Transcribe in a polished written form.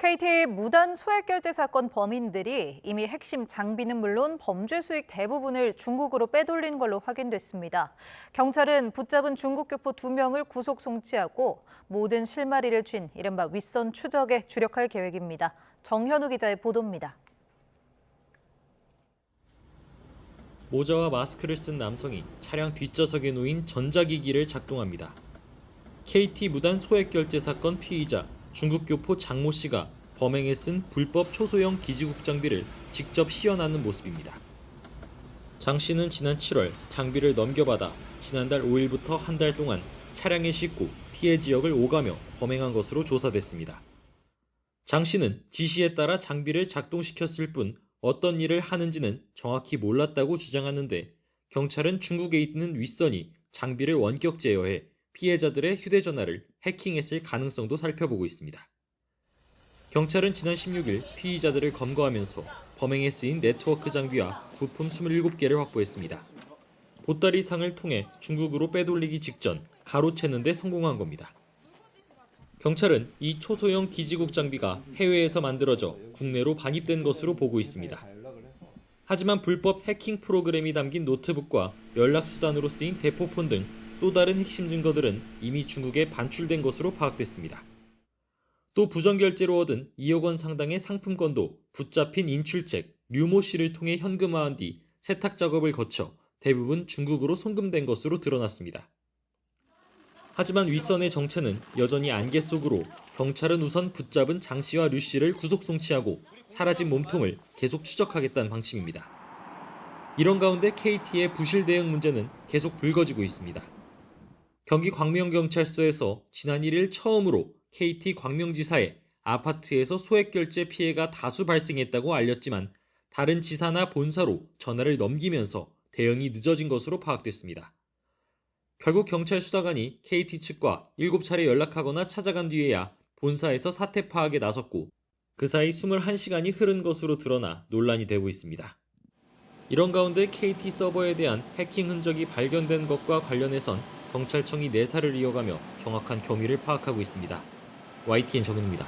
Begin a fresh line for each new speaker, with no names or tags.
KT 무단 소액 결제 사건 범인들이 이미 핵심 장비는 물론 범죄 수익 대부분을 중국으로 빼돌린 걸로 확인됐습니다. 경찰은 붙잡은 중국 교포 2명을 구속 송치하고 모든 실마리를 쥔 이른바 윗선 추적에 주력할 계획입니다. 정현우 기자의 보도입니다.
모자와 마스크를 쓴 남성이 차량 뒷좌석에 놓인 전자기기를 작동합니다. KT 무단 소액 결제 사건 피의자 중국 교포 장모 씨가 범행에 쓴 불법 초소형 기지국 장비를 직접 시연하는 모습입니다. 장 씨는 지난 7월 장비를 넘겨받아 지난달 5일부터 한 달 동안 차량에 싣고 피해 지역을 오가며 범행한 것으로 조사됐습니다. 장 씨는 지시에 따라 장비를 작동시켰을 뿐 어떤 일을 하는지는 정확히 몰랐다고 주장하는데 경찰은 중국에 있는 윗선이 장비를 원격 제어해 피해자들의 휴대전화를 해킹했을 가능성도 살펴보고 있습니다. 경찰은 지난 16일 피의자들을 검거하면서 범행에 쓰인 네트워크 장비와 부품 27개를 확보했습니다. 보따리상을 통해 중국으로 빼돌리기 직전 가로채는 데 성공한 겁니다. 경찰은 이 초소형 기지국 장비가 해외에서 만들어져 국내로 반입된 것으로 보고 있습니다. 하지만 불법 해킹 프로그램이 담긴 노트북과 연락수단으로 쓰인 대포폰 등 또 다른 핵심 증거들은 이미 중국에 반출된 것으로 파악됐습니다. 또 부정결제로 얻은 2억 원 상당의 상품권도 붙잡힌 인출책 류모 씨를 통해 현금화한 뒤 세탁 작업을 거쳐 대부분 중국으로 송금된 것으로 드러났습니다. 하지만 윗선의 정체는 여전히 안개 속으로 경찰은 우선 붙잡은 장 씨와 류 씨를 구속 송치하고 사라진 몸통을 계속 추적하겠다는 방침입니다. 이런 가운데 KT의 부실 대응 문제는 계속 불거지고 있습니다. 경기 광명경찰서에서 지난 1일 처음으로 KT 광명지사에 아파트에서 소액 결제 피해가 다수 발생했다고 알렸지만 다른 지사나 본사로 전화를 넘기면서 대응이 늦어진 것으로 파악됐습니다. 결국 경찰 수사관이 KT 측과 7차례 연락하거나 찾아간 뒤에야 본사에서 사태 파악에 나섰고 그 사이 21시간이 흐른 것으로 드러나 논란이 되고 있습니다. 이런 가운데 KT 서버에 대한 해킹 흔적이 발견된 것과 관련해선 경찰청이 내사를 이어가며 정확한 경위를 파악하고 있습니다. YTN 정은입니다.